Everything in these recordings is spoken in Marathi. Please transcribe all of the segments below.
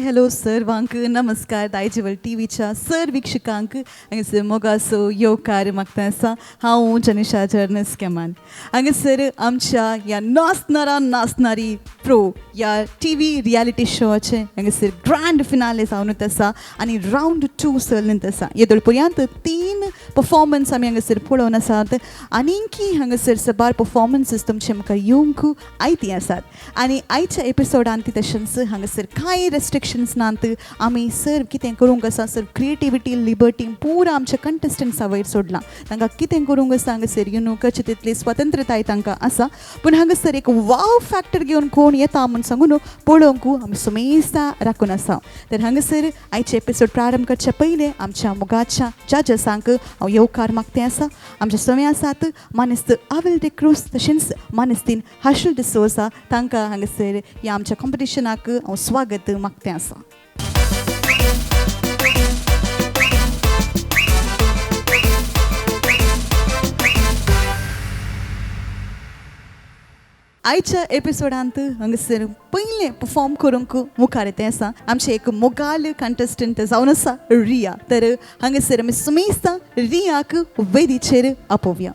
हॅलो सर्वांक नमस्कार दायजेवल टीव्हीच्या सर विक्षकांक हांगासर मोगासो येवकार मागता आसा हांव जनिशा जर्नस केमान हांगासर आमच्या ह्या नाचणारी प्रो या टीव्ही रियालिटी शोचे हांगासर ग्रँड फिनाले जावनूच आसा आनी रावंड 2 चलनूच आसा येदोळ पर्यंत 3 परफॉर्मन्स आमी हांगासर पळोवन आसात आनीकय हांगासर सबार परफॉर्मन्सीस तुमचे म्हाका येवंक आयती आसात आनी आयच्या एपिसोडांत ती तशेंच हांगासर कांय रेस्ट्रिक्शन्स नात आमी सर कितें करूंक आसा सर क्रिएटिविटी लिबर्टी पुरा आमच्या कंटेस्टंट्सा वयर सोडलां तांकां कितें करूंक आसा हांगासर कशें तितली स्वतंत्रताय तांकां आसा पूण हांगासर एक वाव फॅक्टर घेवन कोण येता म्हूण सांगून पळोवंक आमी सुमेस्ता राखून आसा तर हांगासर आयचे एपिसोड प्रारंभ करचे पयलें आमच्या मोगाच्या जजसांक हांव येवकार मागतें आसा आमच्या समे आसात मानेस्त आवेल de क्रूज तशेंच मानेस्तीन हर्षल डिसोजा तांकां हांगासर ह्या आमच्या कॉम्पिटिशनाक हांव स्वागत मागतें आसा आयच्या एपिसोडांत हांगासर पयलें परफॉर्म करूंक मुखार येतें आसा आमचें एक मोगाल कंटेस्टंट जावन आसा रिया तर हांगासर आमी सुमेस्ता रियाक वेदीचेर आपोवया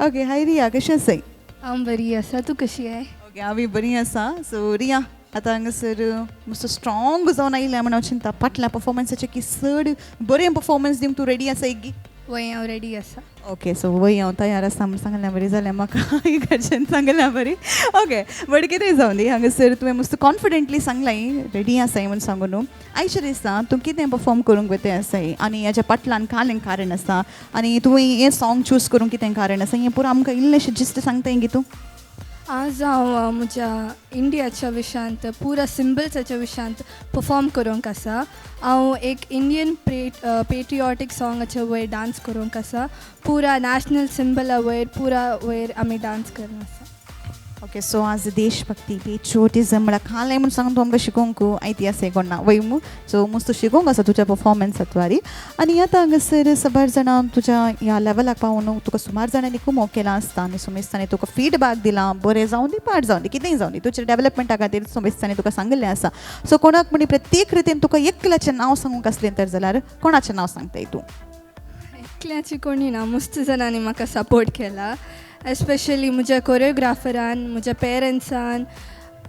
ओके हाय रिया कशी आसाय हांव बरी आसा तूं कशी आहे ओके हांवूय बरी आसा सो रिया आतां हांगासर मातसो स्ट्रॉंग जावन आयल्या म्हण हांव चिंता फाटल्या परफॉर्मन्साचे की चड बरें परफॉर्मन्स दिवंक तूं रेडी आसा एक वय हांव रेडी आसा ओके सो वय हांव तयार आसा म्हण सांगल्यार बरी जालें म्हाका घरच्यान सांगल्यार बरी ओके बट कितें जावन दी हांगासर तुवें मस्त कॉन्फिडेंटली सांगलाय रेडी आसाय म्हूण सांगून आयच्या दिसा तूं कितें परफॉर्म करूंक वयते आसाय आनी हेच्या फाटल्यान कालें कारण आसा आनी तुवें हें सॉंग चूज करूंक कितें कारण आसा हें पुरो आमकां इल्लेशें जिस्ट सांगताय गी तूं आज हांव म्हज्या इंडियाच्या विशयांत पुरा सिम्बल्साच्या विशयांत परफॉर्म करूंक आसा हांव एक इंडियन पेट्रिऑटीक सॉंगाच्या वयर डान्स करूंक आसा पुरा नॅशनल सिम्बला वयर पुरा वयर आमी डान्स करूंक आसा ओके सो आज देशभक्ती पेट्रियोटिझम म्हळ्यार कालें म्हूण सांगून तुमकां शिकोवंक आयती आसा कोणा वयमू सो मस्त शिकोवंक आसा तुज्या परफॉर्मन्साद्वारी आनी आतां हांगासर सबार जाणां तुज्या ह्या लेवलाक पावून तुका सुमार जाणांनी कुमो केला आसता आनी सुमेस्तांनी तुका फीडबॅक दिला बरें जावं दी पाड जावं दी कितेंय जावं दी तुज्या डेवलपमेंटा खातीर सुमेस्तांनी तुका सांगिल्लें आसा सो कोणाक म्हणजे प्रत्येक रितीन तुका एकल्याचें नांव सांगूंक आसलें तर जाल्यार कोणाचें नांव सांगताय तूं एकल्याची कोणी ना मस्त जाणांनी म्हाका सपोर्ट केला एस्पेशली म्हज्या कोरियोग्राफरान म्हज्या पेरंट्सान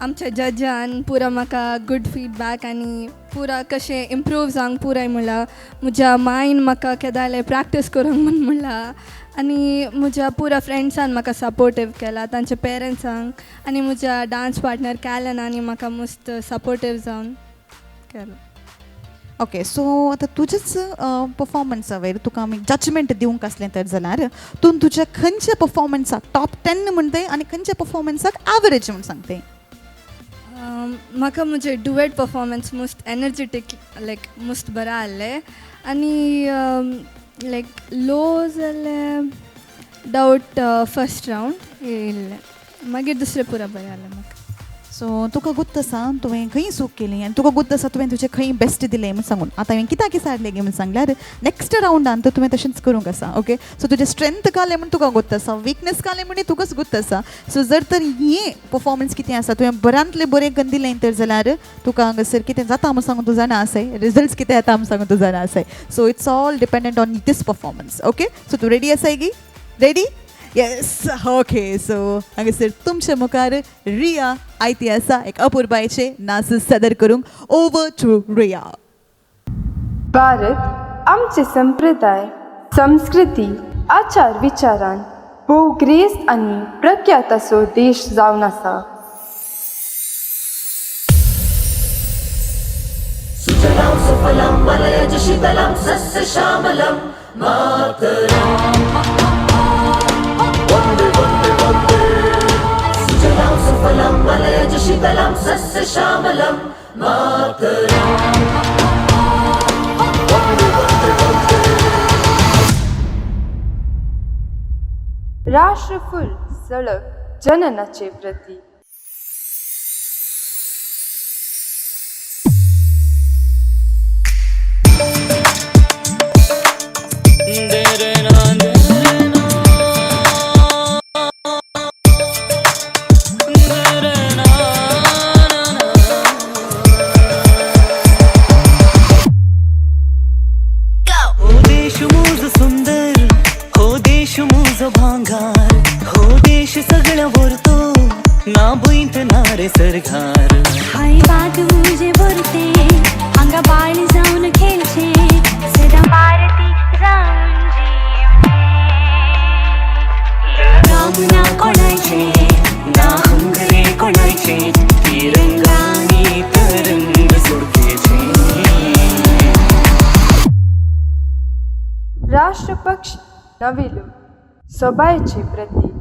आमच्या जजान पुरा म्हाका गूड फीडबॅक आनी पुरा कशें इम्प्रूव जावंक पुराय म्हणला म्हज्या मायन म्हाका केदाले प्रॅक्टीस करूंक म्हणला आनी म्हज्या पुरा फ्रेंड्सान म्हाका सपोर्टीव केला तांच्या पेरंट्सांक आनी म्हज्या डान्स पार्टनर कॅलनानी म्हाका मस्त सपोर्टीव जावन केलो ओके सो आतां तुजेच परफॉर्मन्सा वयर तुका आमी जजमेंट दिवंक आसलें तर जाल्यार तूं तुज्या खंयच्या परफॉर्मन्साक टॉप 10 म्हणटाय आनी खंयच्या परफॉर्मन्साक एवरेज म्हूण सांगताय म्हाका म्हजे डुएट परफॉर्मन्स मस्त एनर्जेटीक लायक मस्त बरें आहलें आनी लायक लो जाल्यार डावट फर्स्ट रावंड येयल्लें मागीर दुसरें पुरा बरें आहलें म्हाका सो तुका गुर्त आसा तुवें खंय चूक केली आनी तुका गुर्त आसा तुवें तुजें खंय बेस्ट दिलें म्हूण सांगून आतां हांवें कित्याक विचारलें गे म्हूण सांगल्यार नेक्स्ट रावंडांत तुवें तशेंच करूंक आसा ओके सो तुजें स्ट्रेंथ कालें म्हूण तुका गुर्त आसा विकनेस कालें म्हूण तुकाच गुर्त आसा सो जर तर हें परफॉर्मन्स कितें आसा तुवें बऱ्यांतलें बरें करून दिलें तर जाल्यार तुका हांगासर कितें जाता म्हूण सांगून तूं जाणा आसाय रिजल्ट्स कितें येता म्हूण सांगून तूं जाणा आसाय so it's all dependent on this performance okay so तूं रेडी आसाय गी रेडी येस ओके सो हांगासर तुमच्या मुखार रिया आयती आसा एक अपूर्बायेचे नाच सादर करूंक ओवर टू रिया भारत आमचे संप्रदाय संस्कृती आचार विचारान भोवग्रेस्त आनी प्रख्यात असो देश जावन आसा सुजलां सुफलां मलयज शीतलां सस्य श्यामलं मातरम् वन्दे वन्दे वन्दे सुजलां सुफलां मलयज शीतलां सस्य श्यामलं मातरम् वन्दे वन्दे वन्दे राष्ट्रफूल सळक जननाचे प्रतीक मुझ सुंदर हो देश मुझ भांगार हो देश सगळं बोलतो ना बुईंत ना रे सरकार हाय बाग मुझे बोलते अंगा बाळ जाऊन खेळचे सदा भारती जाऊन राम ना कोणाचे ना हुंगरे कोणाचे तिरंगानी तरंग सुटकेचे राष्ट्रपक्ष नविलू सोबायचे प्रतीक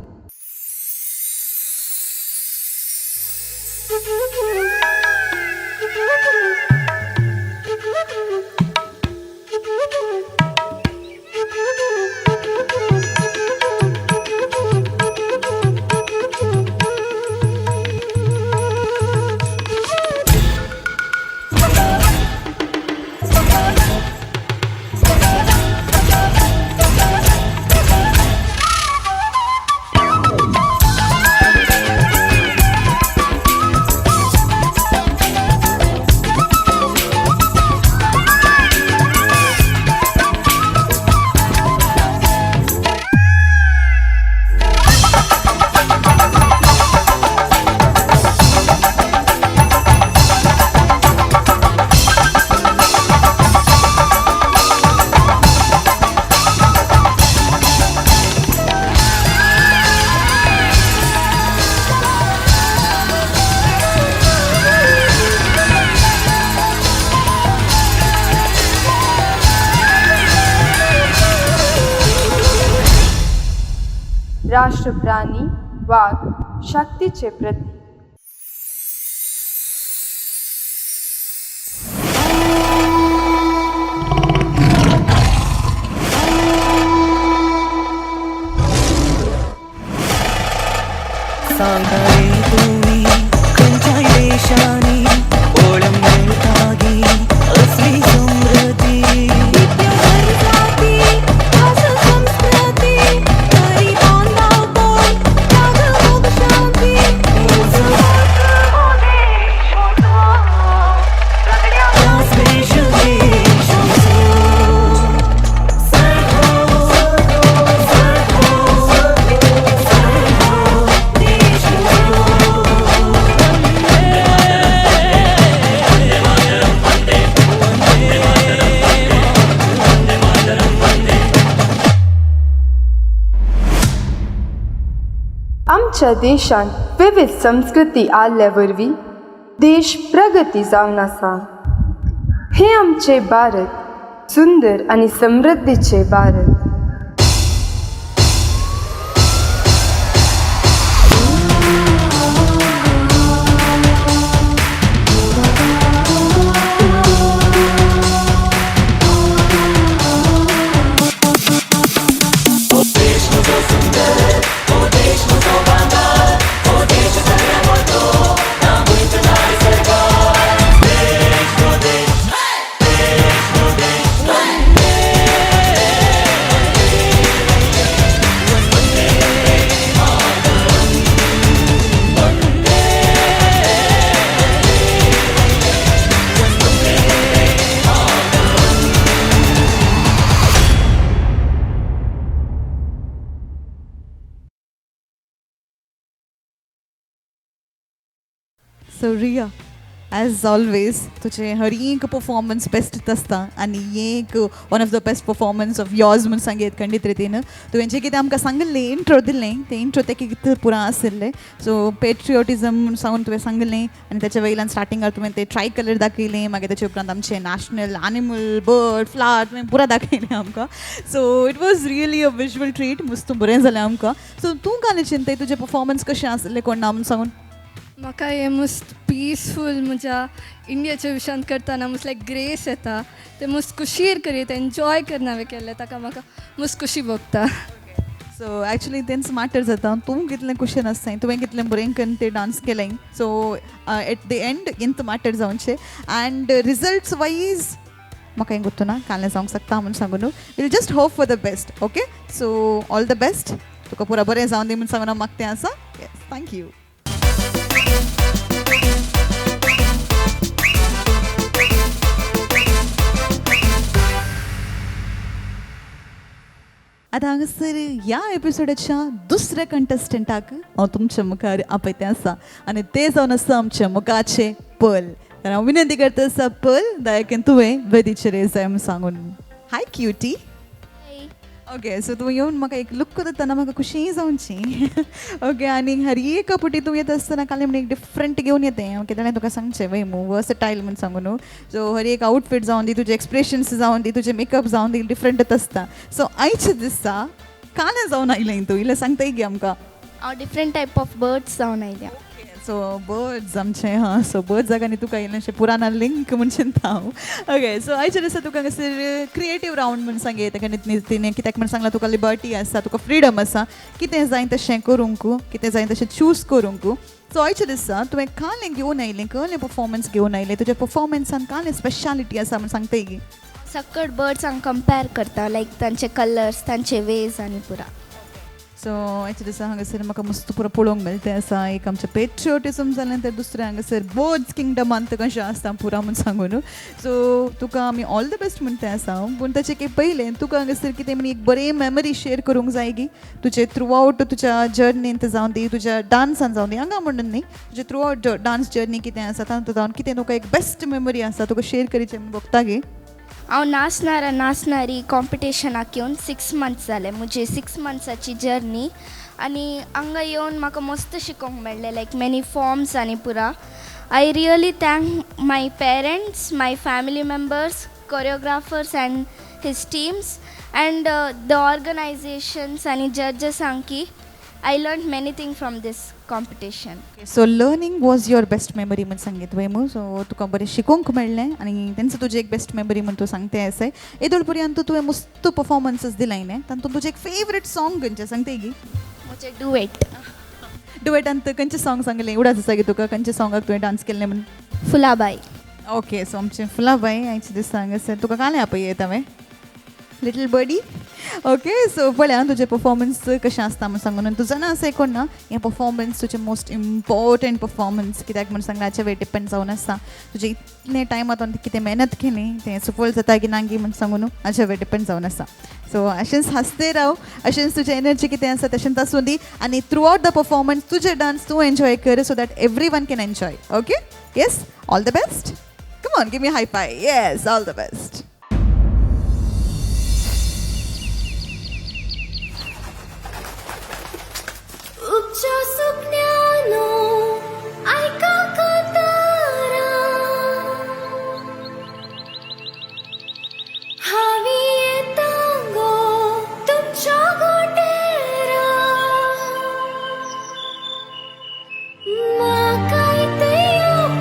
राष्ट्रप्राणी वाघ शक्तीचे प्रतीक सांगारे तुम्ही कोणत्या देशाने ओळंबतागी असली समृद्धी आमच्या देशात विविध संस्कृती आल्यावरवी देश प्रगती जावन आसा हे आमचे भारत सुंदर आणि समृद्धीचे Bharat so Riya as always तुझे हर एक परफॉर्मन्स बेस्ट आसता आनी एक one of the best performance of yours म्हूण सांगीत खंडीत रितीन तुवें कितें आमकां सांगलें इंट्रो दिल्लें तें इंट्रो तें कितें पुरां आशिल्लें सो पेट्रियोटिजम म्हूण सांगून तुवें सांगलें आनी तेच्या वयल्यान स्टार्टिंगार तुवें तें ट्राय कलर दाखयलें मागीर तेचे उपरांत आमचें नॅशनल एनिमल बर्ड फ्लावर तुवें पुरा दाखयलें आमकां so it was really a visual treat मस्त बरें जालें आमकां सो तूं काय चिंतय तुजें परफॉर्मन्स कशें आसलें कोण ना म्हूण सांगून म्हाका हे मस्त पीसफूल म्हज्या इंडियाच्या विशयान करतना मस्त लायक ग्रेस येता ते मस्त खुशीर करीत एन्जॉय करना हांवें केल्लें ताका म्हाका मस्त खुशी भोगता सो एक्चुअली तेंच मॅटर जाता तूं कितलें कुशन आसताय तुवें कितलें बरें करून तें डान्स केलें सो एट द एंड इंत मॅटर जावनशें अँड रिजल्ट्स वायज म्हाका हें गुर्तू ना काललें जावंक शकता म्हूण सांगून we'll just hope for the best okay so all the best तुका पुरा बरें जावन दी म्हूण सांगून म्हाका तें आसा येस थँक्यू आता हांगासर ह्या एपिसोडाच्या दुसऱ्या कंटेस्टंटाक हांव तुमच्या मुखार आपयतें आसा आनी ते जावन आसा आमचे मुखाचे पल. तर हांव विनंती करता आसा पल दयाकेन तुवें वेदीचेर येवजाय म्हूण सांगून. हाय क्युटी. ओके सो तूं येवन म्हाका एक लुक करतना म्हाका खुशी जावची. ओके आनी हर एका पुटी तूं येता आसतना काले म्हणून एक डिफरंट घेवन येतें. ओके ताणें तुका सांगचें वय मू वर्सटायल म्हूण सांगून न्हू. सो हर एक आउटफीट जावन दी, तुजे एक्सप्रेशन्स जावन दी, तुजे मेकअप जावन दी डिफरंटच आसता. सो आयच्या दिसा कालें जावन आयलें तूं इल्लें सांगता गी आमकां. हांव डिफरंट टायप ऑफ बर्ड्स जावन आयल्या. सो बर्ड्स आमचे हां सो बर्ड्स जागांनी तुका इल्लेंशें पुराना लिंक म्हूण चिंता हांव. ओके सो आयच्या दिसा तुका हांगासर क्रिएटीव रावंड म्हूण सांगे ताका तिणें कित्याक म्हण सांगलां तुका लिबर्टी आसा, तुका फ्रिडम आसा कितें जाय तशें करूंक, कितें जाय तशें चूज करूंक. सो आयच्या दिसा तुवें कालें घेवन आयलें, कसलें परफॉर्मन्स घेवन आयलें, तुज्या परफॉर्मन्सान कालें स्पेशालिटी आसा म्हूण सांगता गी. सकट बर्ड्सांक कंपेर करता लायक तांचे कलर्स, तांचे वेज आनी पुरा. सो आयच्या दिसा हांगासर म्हाका मस्त पुरो पळोवंक मेळटा आसा. एक आमचें पेट्रियोटिझम जालें तर दुसरें हांगासर बर्ड्स किंगडमांत कशें आसता पुरा म्हूण सांगून. सो तुका आमी ऑल द बेस्ट म्हणटा आसा. पूण ताचे की पयलें तुका हांगासर कितें म्हण एक बरें मेमरी शेअर करूंक जाय गी तुजे थ्रू आवट तुज्या जर्नींत जावन दी, तुज्या डान्सान जावन दी, हांगा म्हणून न्ही तुजे थ्रू आवट डान्स जर्नी कितें आसा तातूंत जावन कितें तुका एक बेस्ट मेमरी आसा तुका शेअर करीचें म्हूण बघता गे. हांव नाचणारी कॉम्पिटिशनाक येवन 6 मंथ्स जाले. म्हजी 6 मंथ्साची जर्नी आनी हांगा येवन म्हाका मस्त शिकोवंक मेळ्ळें लायक मेनी फॉर्म्स आनी पुरा. I really thank my parents, my family members, choreographers and his teams and the organisations आनी जजेसांक की I learned many things from this competition. So learning was your best memory म्हूण सांगीत तुवें मू. सो तुका बरें शिकोवंक मेळ्ळें आनी तेंचं तुजें एक बेस्ट मेमरी म्हूण तूं सांगतें आसाय. येदोळ पर्यंत तुवें मस्त परफॉर्मन्सीस दिलाय न्ही, तातूंत तुजें एक फेवरेट सॉंग खंयचें सांगते गी. म्हजें डुएट. डुएटांत खंयचें सॉंग सांगलें उडाच आसा गी तुका खंयच्या सॉंगाक तुवें डान्स केल्लें म्हूण. फुलाबाई. ओके सो आमचें फुलाबाई आयचे दिसा हांगासर तुका कालें आपयत हांवें लिटल बर्डी. ओके सो पळया तुजें परफॉर्मन्स कशें आसता म्हूण सांगून. तूं जाणा आसा कोण ना हें परफॉर्मन्स तुजें मोस्ट इम्पॉर्टंट परफॉर्मन्स कित्याक म्हूण सांगलें हाचे वेळ डिपेंड जावन आसा तुजें इतलें टायमांत कितें मेहनत केली तें सफल जाता की ना गी म्हूण सांगून हाचे वेळ डिपेंड जावन आसा. सो अशेंच हांसते राव, अशेंच तुजें एनर्जी कितें आसा तशेंच आसूं दी आनी थ्रू आवट द परफॉर्मन्स तुजें डान्स तूं एन्जॉय कर so that every one can enjoy. Okay yes all the best. Come on give me high five. Yes all the best. उपच्या सुकन्यानो ऐका कातारा हावी येतांगो तुमच्या गोटेरा म्हाका इथे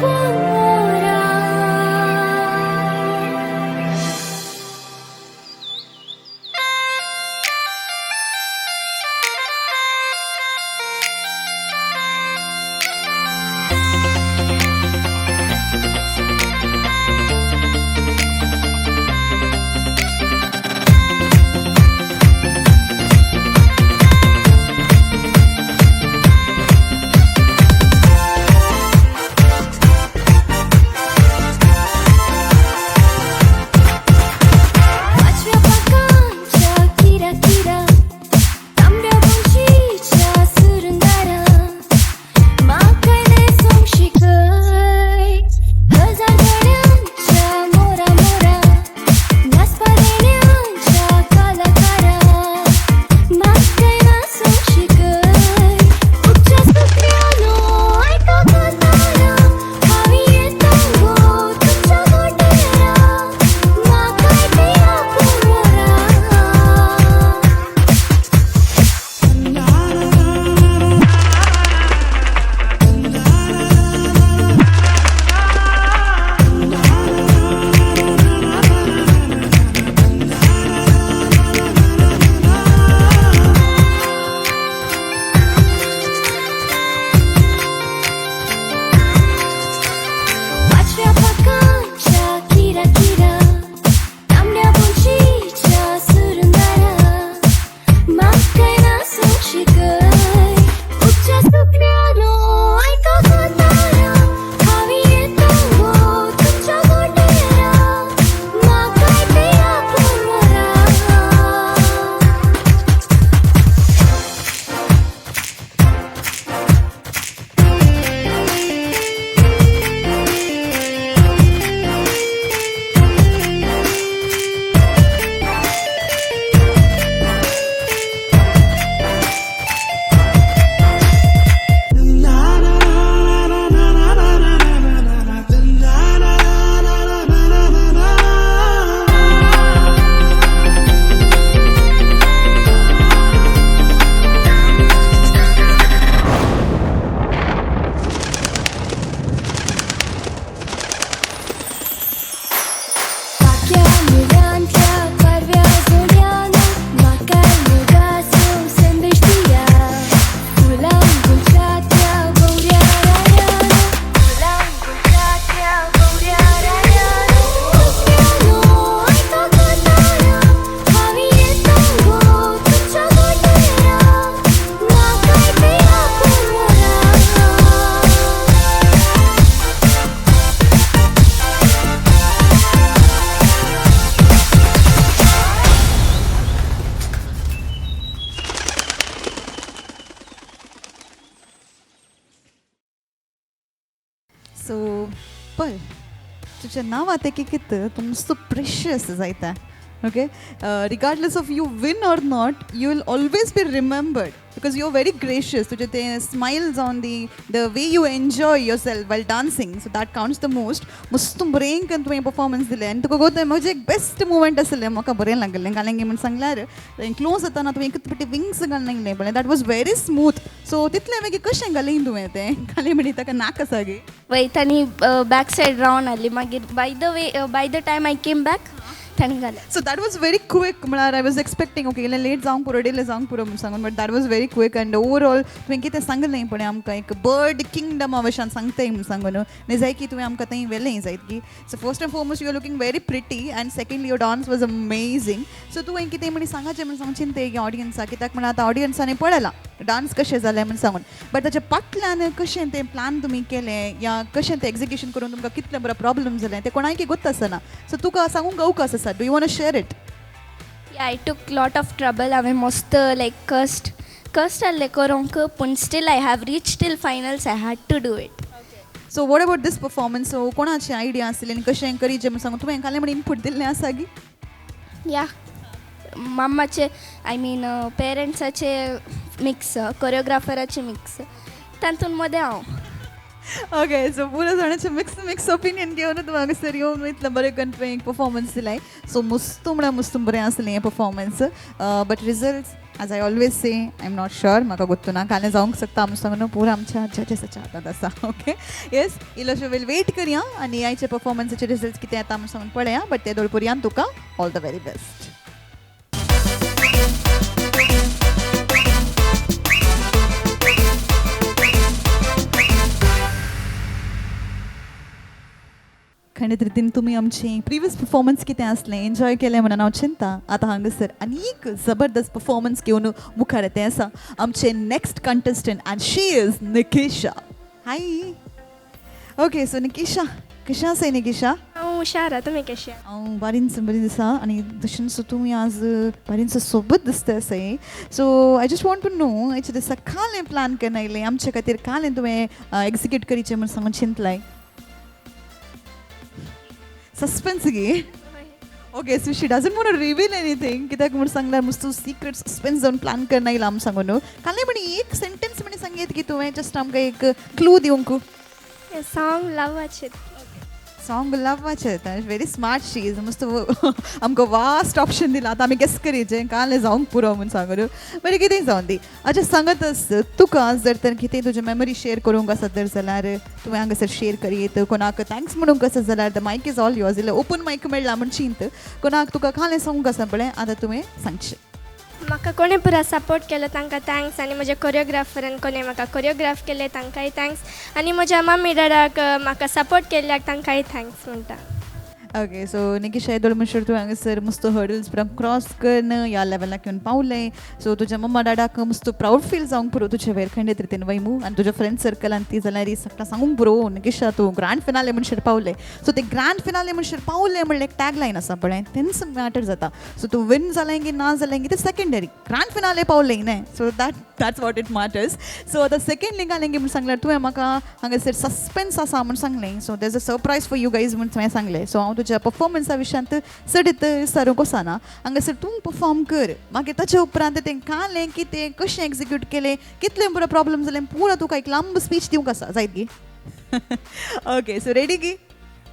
पंगोरा सो पळय तुजें नांव आतां कितें तूं मस्त precious जायता okay regardless of you win or not you will always be remembered because you're very gracious तुझे ते smiles on the way you enjoy yourself while dancing so that counts the most मस्त बरें करून तुवें परफॉर्मन्स दिलें आनी तुका गोत म्हजें एक बेस्ट मुवमेंट आसलें म्हाका बरें लागलें कारण की म्हण सांगल्यार क्लोज जाताना तुवें एकच पटी विंग्स घालनासलें पण that was very smooth so तितलें मागीर कशें घालीं तुवें तें घालीं म्हणी ताका नाका सागे वयतानी बॅक सायड रावंड आहली मागीर by the time I came back ताणी घालें so that was very quick म्हळ्यार आय वॉज एक्सपेक्टींग ओके इल्लें लेट जावंक पुरो डेले जावंक पुरो म्हूण सांगून but that was very quick and overall तुवें कितें सांगलें पण आमकां एक बर्ड किंगडमा भशेन सांगताय म्हूण सांगून न्ही जाय की तुवें आमकां थंय व्हेलें जायत की so first and foremost you are looking very pretty and secondly your dance was amazing so तुवें कितें म्हणी सांगाचें म्हण सांगचें तें ऑडियन्साक कित्याक म्हण आतां ऑडियन्सांनी पळयलां डान्स कशें जालें म्हण सांगून बट ताच्या फाटल्यान कशें तें प्लॅन तुमी केलें या कशें तें एग्जिक्युशन करून तुमकां कितलें बरो प्रॉब्लम जालें तें कोणायकी गोत आसना सो तुका सांगूंक अवकाश आसा do you want to share it I took lot of trouble हांवें मस्त लायक कस्ट आहलें करूंक पूण still I have reach till finals I had to do it so what about this performance so कोणाची आयडिया आसली आनी कशें करीचें म्हण सांगून तुवें काले म्हण इनपूट दिल्लें आसा गी या मम्माचे आय मीन पेरंट्साचे मिक्स कोरियोग्राफराचे मिक्स तातूंत मदें हांव ओके सो पुरो जाणांचे मिक्स ओपिनियन घेवन तूं हांगासर येवन इतलें बरें करून तुवें एक परफॉर्मन्स दिलाय सो मस्त म्हळ्यार मस्त बरें आसलें हें performance but results as I always say I am not sure म्हाका गोत्तू ना कालें जावंक शकता म्हूण सांगून पुरो आमच्या जजेसाच्या हातांत आसा ओके येस इल्लोशो वेल वेट करया आनी आयचे परफॉर्मन्साचे रिजल्ट्स कितें येता म्हूण सांगून पळया बट ते दोळपुरयान तुका ऑल द व्हेरी बेस्ट खंडीत रितीन तुमी आमचें प्रिवियस परफॉर्मन्स कितें आसलें एन्जॉय केलें म्हणून हांव चिंता आतां हांगासर आनीक जबरदस्त परफॉर्मन्स घेवन मुखार येतें आसा आमचें next contestant and she is Nikisha hi okay so Nikisha कशें आसा निकिशा हांव हुशार तुमी कशें हांव बरी दिसा आनी तशेंच तुमी आज बरींच सोबत दिसता आसाय so I just want to know हेचे दिसा कालें प्लॅन करून आयलें आमचे खातीर कालें तुवें एग्जिक्यूट करीचें म्हूण सांगून चिंतलाय सस्पेन्स गे okay so she doesn't want to reveal anything कित्याक म्हूण सांगल्यार मस्त सिक्रेट सस्पेन्स जावन प्लॅन करून आयला आम सांगून कालें म्हणी एक सेंटेन्स म्हणी सांगीत की तुवें जस्ट आमकां एक क्लू दिवंक सॉंग लवाचें सॉंग लवाचें व्हेरी स्मार्ट शी इज मस्त आमकां वास्ट ऑप्शन दिला आतां आमी गेस करीचें कालें जावंक पुरो म्हूण सांगून बरें कितें जावन दी अच्छा सांगत तुका जर तर कितें तुजी मेमरी शेअर करूंक आसा तर जाल्यार तुवें हांगासर शेअर करीत कोणाक थँक्स म्हणूंक आसा जाल्यार द मायक इज ऑल युअर्स जाल्यार ओपन मायक मेळ्ळा म्हण चिंत कोणाक तुका कालें सांगूंक आसा पळय आतां तुवें सांगचें म्हाका कोणें पुरा सपोर्ट केलो तांकां थँक्स आनी म्हज्या कोरियोग्राफरान कोणें म्हाका कोरियोग्राफ केलें तांकांय थँक्स आनी म्हज्या मम्मी डॅडाक म्हाका सपोर्ट केल्ल्याक तांकांय थँक्स म्हणटा ओके सो निकिशा येदोळ म्हणसर तूं हांगासर मस्त हर्डल्स क्रॉस करून ह्या लेवलाक येवन पावलें सो तुज्या मम्मा डॅडाक मस्त प्राऊड फील जावंक पुरो तुजे वेर खंडीत रितीन वयमू आनी तुज्या फ्रेंड सर्कलान ती जाल्यार ही सगळ्यां सांगूंक पुरो निकिशा तूं ग्रँड फिनाले म्हणसर पावलें सो ते ग्रँड फिनाले म्हणसर पावलें म्हणल्यार एक टॅग लायन आसा पळय तेंच मॅटर जाता सो तूं विन जालें की ना जालें की तें सेकंडरी ग्रँड फिनाले पावलें न्हय so that's what it matters so आतां सेकंड लिंक आलें की म्हूण सांगल्यार तुवें म्हाका हांगासर सस्पेन्स आसा म्हूण सांगलें सो देज अ सरप्रायज फॉर यू गायज म्हूण तुवें सांगलें सो हांव तुज्या परफॉर्मन्सा विशयांत सडीत विचारूंक वचना हांगासर तूं परफॉर्म कर मागीर ताचे उपरांत तें कालें कितें कशें एग्जिक्यूट केलें कितलें बरो प्रॉब्लम जालें पुरो तुका एक लांब स्पीच दिवंक आसा जायत गी ओके सो रेडी गी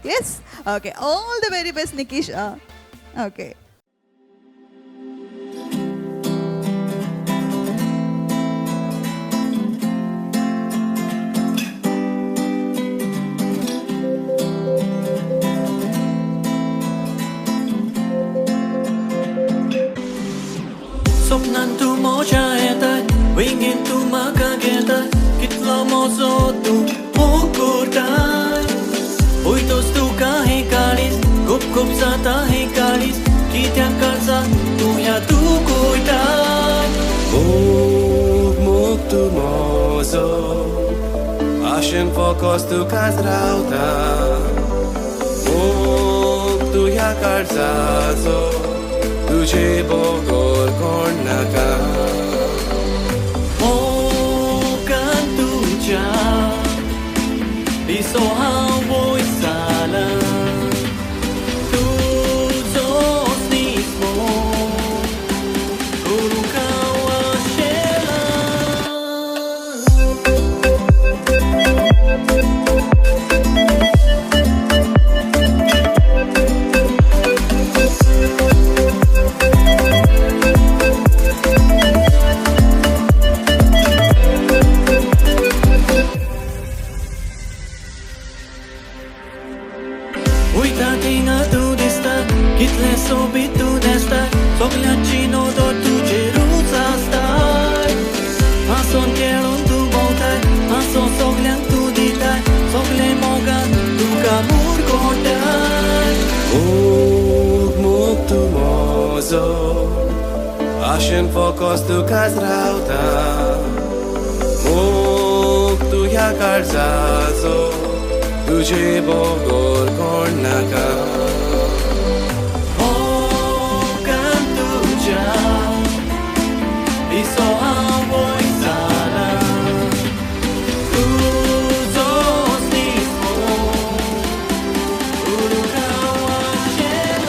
yes okay all the very best Nikisha okay स्वप्नान तू मजा येतात विंगेन तू म्हाका घेतात कितलो मोजो तू मुकुटाय वयतोस तू काही काळीस खूप खूप जाता हे काळीस कित्याक काळजा तू ह्या तू कोयताय Mógł, mógł tu mozo Ashen focos tu kazrauta Mógł tu jak arzazo Tudzie bogor kornaka Mógł tuja I so how आशेन फकत तुकाच रावता मोग तू ह्या काळजाचो तुजे बरोबर कोण नाका मोगान तुज्या दिसो हांव वयताना तुजोच दिसो उडून हांव वचेना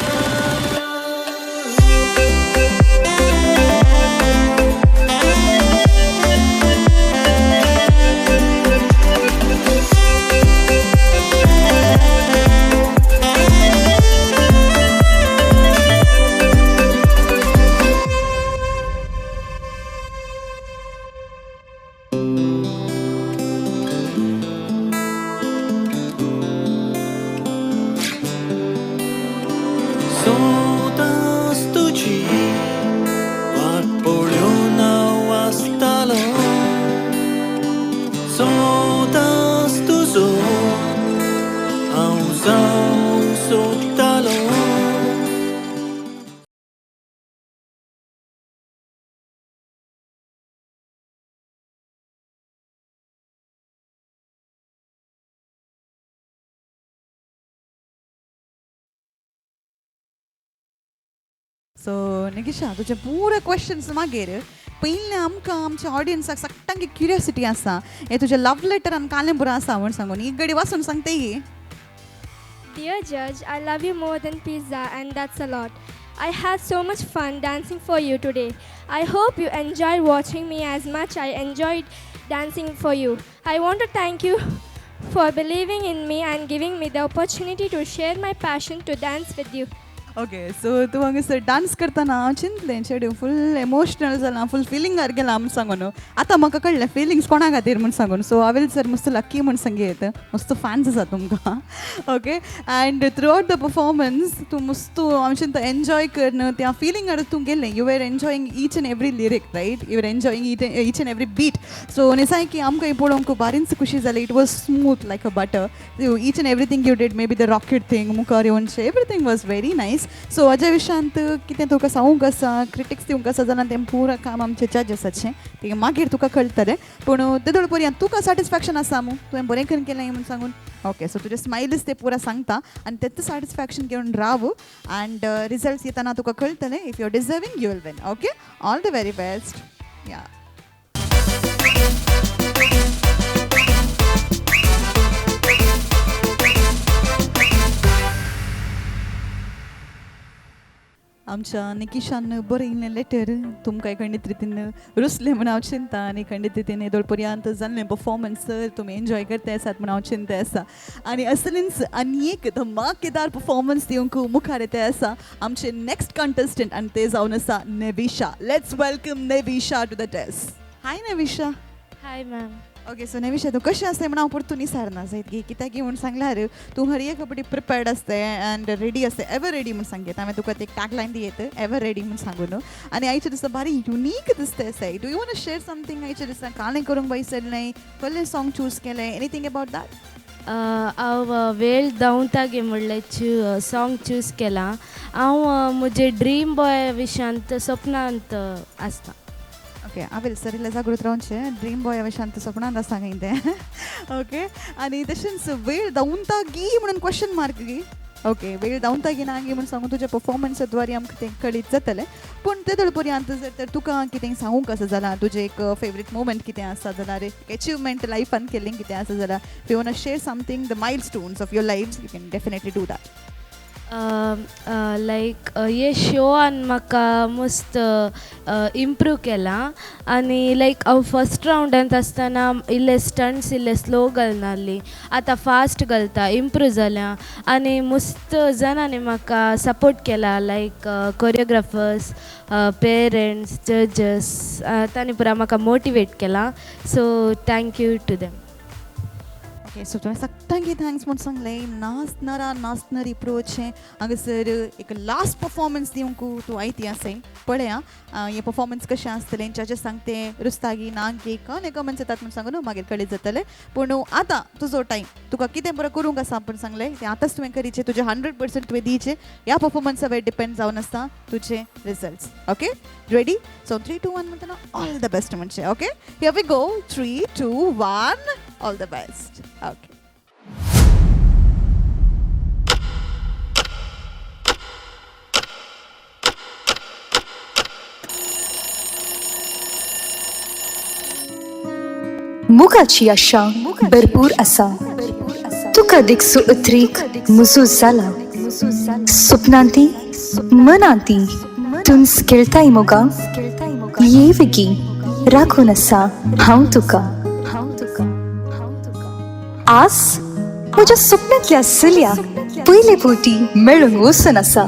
सोदांच तुजी वाट पळोवन हांव आसतालो सोदांच तुजो हांव जावंक सोदतालो सो निकिशा तुजे पुरे क्वेश्चन्स मागीर पयलीं आमकां आमच्या ऑडियन्साक सगळ्यांक क्युरियोसिटी आसा हे तुजे लव लेटरान कालें बरो आसा म्हण सांगून एक घडी वाचून सांगता ही Dear Judge, I love you more than pizza, and that's a lot. I had so much fun dancing for you today. I hope you enjoyed watching me as much I enjoyed dancing for you. I want to thank you for believing in me and giving me the opportunity to share my passion to dance with you. Okay so तूं हांगासर डान्स करतना हांव चिंतलें चेडूं फूल इमोशनल जालां फूल फिलिंगार गेलां म्हूण सांगून आतां म्हाका कळ्ळें फिलिंग्स कोणा खातीर म्हूण सांगून सो हांवें सर मस्त लकी म्हूण सांगीत मस्त फॅन्स आसा तुमकां okay and through out the performance तूं मस्त हांव चिंता एन्जॉय करन त्या फिलिंगार तूं गेलें you are enjoying each and every lyric right you are enjoying each and every beat so nicely की आमकां पळोवंक बारींच खुशी जाली it was smooth like a butter each and everything you did may be the rocket thing मुखार येवनशें everything was very nice so हाज्या विशयांत कितें तुका सांगूंक आसा क्रिटिक्स दिवंक आसा जाल्यार तें पुरो काम आमचें जजासाचें तें मागीर तुका कळटलें पूण तेदोळ पर्यंत तुका सॅटिस्फॅक्शन आसा मू तुवें बरें करून केलें म्हूण सांगून ओके सो तुजे स्मायलीज ते पुरा सांगता आनी तेच सॅटिस्फॅक्शन घेवन राव अँड रिजल्ट्स येताना तुका कळटलें if you are deserving you will win okay all the very best या आमच्या निकिशान बरयल्लें लेटर तुमकां खंडीत रितीन रुसलें म्हूण हांव चिंता आनी खंडीत रितीन येदोळ पर्यंत जाल्लें परफॉर्मन्स तुमी एन्जॉय करता आसात म्हूण हांव चिंता आसा आनी असलींच आनी एक धमाकेदार परफॉर्मन्स दिवंक मुखार येता आसा आमचे नेक्स्ट कंटेस्टंट आनी ते जावन आसा Nevisha let's welcome Nevisha to the test hi Nevisha Hi, ma'am. Okay so Nevisha तूं कशें आसता म्हण हांव परतून विचारना जायत गी कित्याक की म्हूण सांगल्यार तूं हर एक फावटी प्रिपेर्ड आसता अँड रेडी आसता एवर रेडी म्हूण सांगता हांवें तुका एक टॅगलायन दियेत एवर रेडी म्हूण सांगून आनी आयच्या दिसा भारी युनीक दिसता आसा do you want to share something आयच्या दिसा कालें करूंक वयसरलें कसलें सॉंग चूज केलें एनीथींग अबाउट दॅट हांव वेळ धांवता म्हणलें सॉंग चूज केलां हांव म्हजे ड्रीम बॉय विशयांत सपनांत आसता ओके हांवें सरिल्ले जागृत रावचें ड्रीम बॉय हांवें शांत सपनांत आसा खंय तें ओके आनी तशेंच वेळ धांवता गी म्हणून क्वेश्चन मार्क गी ओके वेळ धांवता गी ना गी म्हूण सांगून तुज्या परफॉर्मन्सा द्वारे आमकां तें कळीत जातलें पूण तेदोळ पर्यंत जर तर तुका कितें सांगूंक आसा जाल्यार तुजें एक फेवरेट मोमेंट कितें आसा जाल्यार एक अचिवमेंट लायफान केल्लें कितें आसा जाल्यार you want to share something the milestones of your life you can definitely do that like हे शोआन म्हाका मस्त इम्प्रूव केलां आनी लायक हांव फस्ट रावंडांत आसतना इल्ले स्टंट्स इल्ले स्लो घालनासलीं आतां फास्ट घालता इम्प्रूव जाल्या आनी मस्त जाणांनी म्हाका सपोर्ट केला लायक कोरियोग्राफर्स पेरंट्स जजस तांणी पुरा म्हाका मोटिवेट केलां so thank you to them okay so तुवें सगळ्यांकी थँक्स म्हूण सांगलें नाचणारी प्रोच हांगासर एक लास्ट परफॉर्मन्स दिवंक तूं आयती आसय पळया हें परफॉर्मन्स कशें आसतलें जजेस सांगतें रुस्तागी नांकी आनी कमेंट्स येतात म्हूण सांगून मागीर कळीत जातलें पूण आतां तुजो टायम तुका कितें बरें करूंक आसा पूण सांगलें तें आतांच तुवें करीचें तुजें 100% तुवें दिवचें ह्या परफॉर्मन्सा वेळ डिपेंड जावन आसता तुजे रिजल्ट्स ओके रेडी सो 3 2 1 म्हणटना ऑल द बेस्ट म्हणचें okay here we go 3 2 1 all the best okay मुखाची आशा भरपूर आसा तुका दिगसो उतरीक मुजू जाला स्वप्नांती मनांती तुन्स खेळताय मोगा ये विगी राखून आसा हांव तुका आस म्हज्या स्वप्नांतल्या चलया पयले फावटी मेळून वचून आसा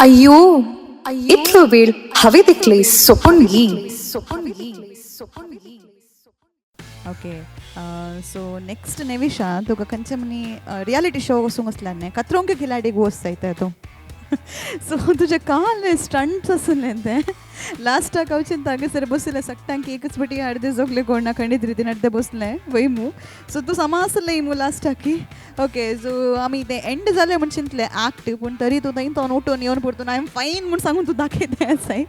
अय्यो इतलो वेळ हवे तिकले सोपून घे ओके सो नेक्स्ट नेविशा तुका खंयचे मनी रियालिटी शो वसूंक आसल्याने खतरों के खिलाडीक वच जायते तूं सो तुजे काल स्टंट्स आसले ते लास्टाक हांव चिंता हांगासर बसलें सक्टांक एकच फाटी अर्दे जोगले कोण ना खंडीत रितीन अर्दे बसलें वयमू सो तूं समजलें मू लास्टाकी ओके सो आमी तें एंड जालें म्हण चिंतलें एक्ट पूण तरी तूं थंय तो उठून येवन परतून आय एम फायन म्हूण सांगून तूं दाखयतें आसाय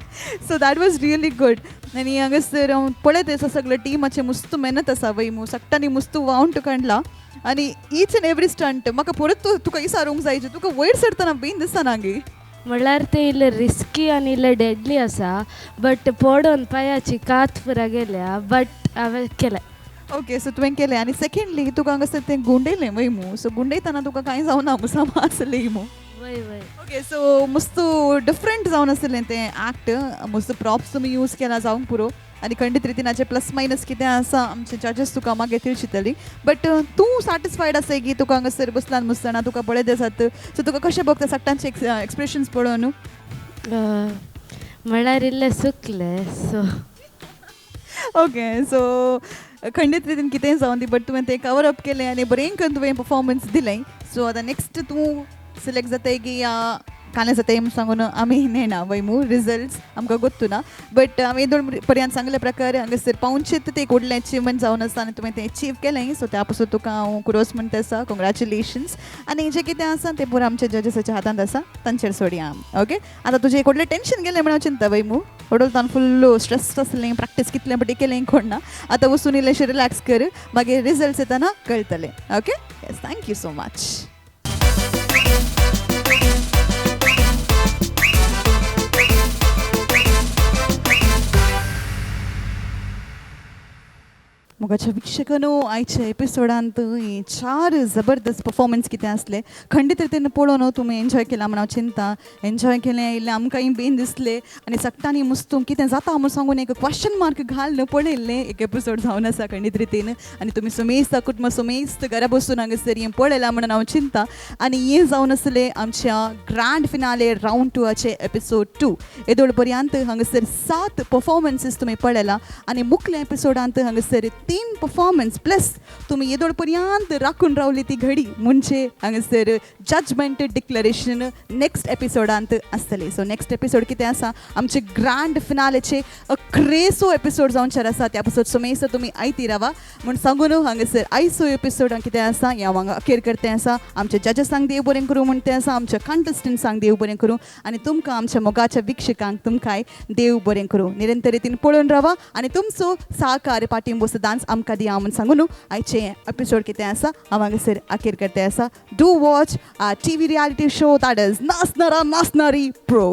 so that was really good आनी हांगासर हांव पळयत आसा सगळे टिमाचें मस्त मेहनत आसा वयमू सक्टांनी मस्त वावंट काडला आनी ईच एंड एवरी स्टंट म्हाका परत तुका विचारूंक जाय तुका वयर सरतना बीन दिसना गे म्हणल्यार ते इल्ले रिस्की आनी इल्ले डेडली आसा बट पडोवन पांयाची कात पुरा गेल्या बट हांवें केलें ओके सो तुवें केलें आनी सेकेंडली तुका हांगासर तें गुंडयलें वय मू सो गुंडयतना तुका कांय जावना मू समजलें मू वय वय ओके सो मस्त डिफरंट जावन आसलें तें एक्ट मस्त प्रॉप्स तुमी यूज केला जावंक पुरो आनी खंडीत रितीनाचें प्लस मायनस कितें आसा आमचे जजीस तुका मागीर तिळशितली बट तूं सॅटिस्फायड आसाय की तुका हांगासर बसलान मुसतना तुका पळयत आसात सो तुका कशें भोगता सक्टांचे एक्सप्रेशन्स पळोवन म्हणल्यार इल्लें सुकलें सो ओके सो खंडीत रितीन कितेंय जावन दी बट तुवें तें कवर अप केलें आनी बरें करून तुवें परफॉर्मन्स दिलें सो आतां नेक्स्ट तूं सिलेक्ट जाताय की काले जाताय म्हूण सांगून आमी नेना वयमू रिजल्ट्स आमकां गोत्तू ना बट हांवें दोन पर्यंत सांगले प्रकार हांगासर पावनशेत ते एक व्हडलें अचिवमेंट जावन आसा आनी तुवें तें अचीव केलें सो त्या पासून तुका हांव कुरोस म्हणटा आसा कॉंग्रॅच्युलेशन्स आनी जें कितें आसा तें पुरो आमच्या जजीसाच्या हातांत आसा तांचेर सोडया ओके आतां तुजें एक व्हडलें टेंशन गेलें म्हणून चिंता वयमू ओडोलतान फुल्ल स्ट्रेस आसलें प्रॅक्टीस कितलें बट केलें कोण ना आतां वचून इल्लेशें रिलॅक्स कर मागीर रिजल्ट्स येताना कळटलें okay yes thank you so much मोगाच्या वीक्षकांनो आयच्या एपिसोडांत ही 4 जबरदस्त परफॉर्मन्स कितें आसले खंडीत रितीन पळोवन तुमी एन्जॉय केला म्हण हांव चिंता एन्जॉय केलें इल्लें आमकांय बीन दिसलें आनी सक्टांनी मस्तू कितें जाता म्हूण सांगून एक क्वेश्चन मार्क घाल पळयल्लें एक एपिसोड जावन आसा खंडीत रितीन आनी तुमी सुमेस्त कुटुंब सुमेस्त घरा बसून हांगासर हें पळयलां म्हणून हांव चिंता आनी हें जावन आसलें आमच्या ग्रँड फिनाले रावंड 2चे एपिसोड 2 येदोळ पर्यंत हांगासर 7 परफॉर्मन्सीस तुमी पळयला आनी मुखल्या एपिसोडांत हांगासर 3 परफॉर्मन्स प्लस तुमी येदोळ पर्यंत राखून रावली ती घडी म्हणजे हांगासर जजमेंट डिक्लेरेशन नेक्स्ट एपिसोडांत आसतले सो नेक्स्ट एपिसोड कितें आसा आमचे ग्रँड फिनालेचे क्रेसो एपिसोड जावनचार आसा त्या पासून सुमेस्त तुमी आयती रावा म्हूण सांगून हांगासर आयचो एपिसोड कितें आसा हें हांव हांगा अखेर करतें आसा आमच्या जजसांक देव बरें करूं म्हणटें आसा आमच्या कंटेस्टंट्सांक देव बरें करूं आनी तुमकां आमच्या मोगाच्या विक्षकांक तुमकांय देव बरें करूं निरंतर रितीन पळोवन रावा आनी तुमचो सहकार पाठिंबो सदांच आमकां दिया म्हूण सांगून आयचे एपिसोड कितें आसा हांव हांगासर अखेर करतें आसा do watch TV reality show that is नाचणारा नाचणारी प्रो